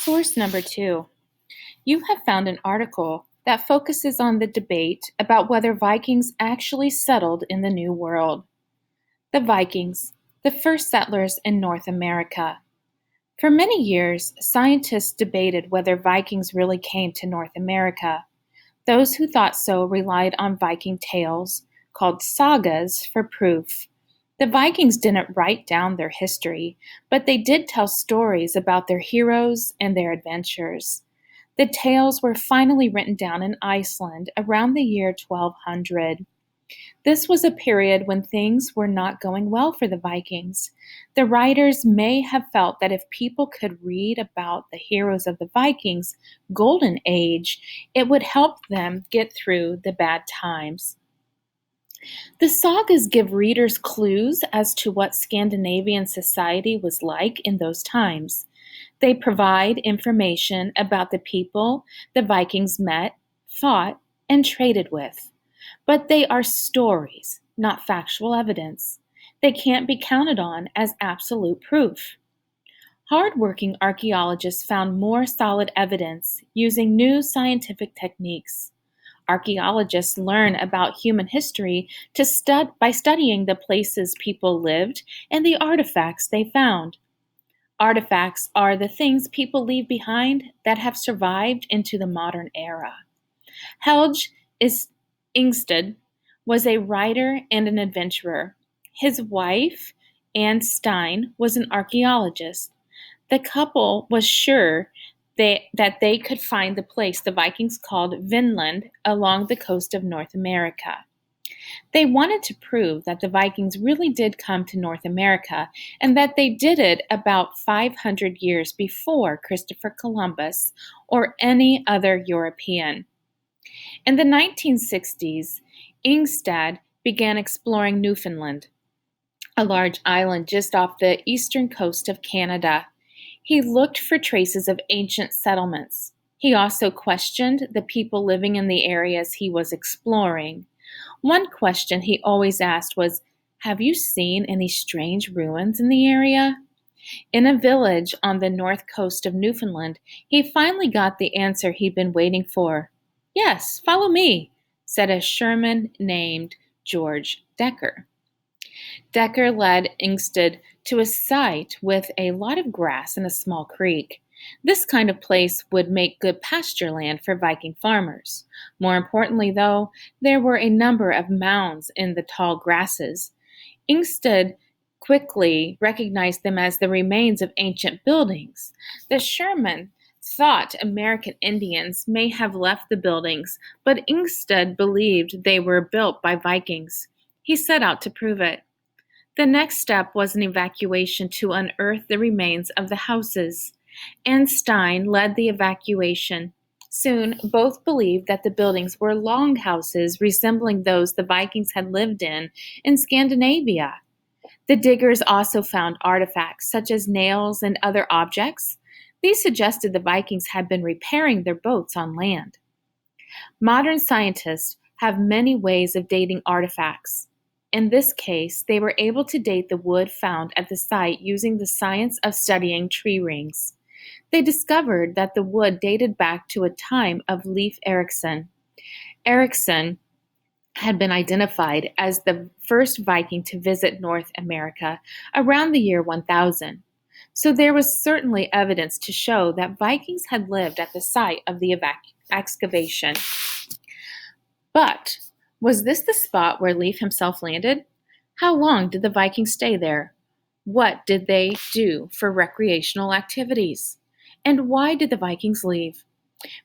Source number 2. You have found an article that focuses on the debate about whether Vikings actually settled in the New World. The Vikings, the first settlers in North America. For many years, scientists debated whether Vikings really came to North America. Those who thought so relied on Viking tales, called sagas, for proof. The Vikings didn't write down their history, but they did tell stories about their heroes and their adventures. The tales were finally written down in Iceland around the year 1200. This was a period when things were not going well for the Vikings. The writers may have felt that if people could read about the heroes of the Vikings' golden age, it would help them get through the bad times. The sagas give readers clues as to what Scandinavian society was like in those times. They provide information about the people the Vikings met, fought, and traded with. But they are stories, not factual evidence. They can't be counted on as absolute proof. Hardworking archaeologists found more solid evidence using new scientific techniques. Archaeologists learn about human history by studying the places people lived and the artifacts they found. Artifacts are the things people leave behind that have survived into the modern era. Helge Ingstad was a writer and an adventurer. His wife, Anne Stein, was an archaeologist. The couple was sure that they could find the place the Vikings called Vinland along the coast of North America. They wanted to prove that the Vikings really did come to North America and that they did it about 500 years before Christopher Columbus or any other European. In the 1960s, Ingstad began exploring Newfoundland, a large island just off the eastern coast of Canada. He looked for traces of ancient settlements. He also questioned the people living in the areas he was exploring. One question he always asked was, "Have you seen any strange ruins in the area?" In a village on the north coast of Newfoundland, he finally got the answer he'd been waiting for. "Yes, follow me," said a Sherman named George Decker. Decker led Ingstad to a site with a lot of grass and a small creek. This kind of place would make good pasture land for Viking farmers. More importantly, though, there were a number of mounds in the tall grasses. Ingstad quickly recognized them as the remains of ancient buildings. The Sherman thought American Indians may have left the buildings, but Ingstad believed they were built by Vikings. He set out to prove it. The next step was an evacuation to unearth the remains of the houses. Anne Stein led the evacuation. Soon, both believed that the buildings were longhouses resembling those the Vikings had lived in Scandinavia. The diggers also found artifacts such as nails and other objects. These suggested the Vikings had been repairing their boats on land. Modern scientists have many ways of dating artifacts. In this case, they were able to date the wood found at the site using the science of studying tree rings. They discovered that the wood dated back to a time of Leif Erikson. Erikson had been identified as the first Viking to visit North America around the year 1000. So there was certainly evidence to show that Vikings had lived at the site of the excavation. But was this the spot where Leif himself landed? How long did the Vikings stay there? What did they do for recreational activities? And why did the Vikings leave?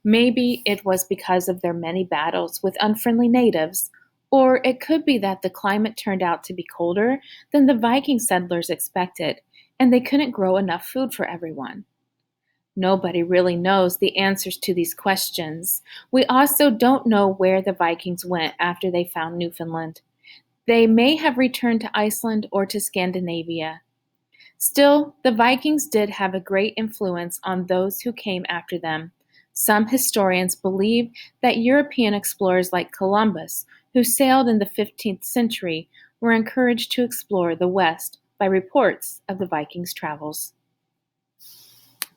Maybe it was because of their many battles with unfriendly natives, or it could be that the climate turned out to be colder than the Viking settlers expected, and they couldn't grow enough food for everyone. Nobody really knows the answers to these questions. We also don't know where the Vikings went after they found Newfoundland. They may have returned to Iceland or to Scandinavia. Still, the Vikings did have a great influence on those who came after them. Some historians believe that European explorers like Columbus, who sailed in the 15th century, were encouraged to explore the West by reports of the Vikings' travels.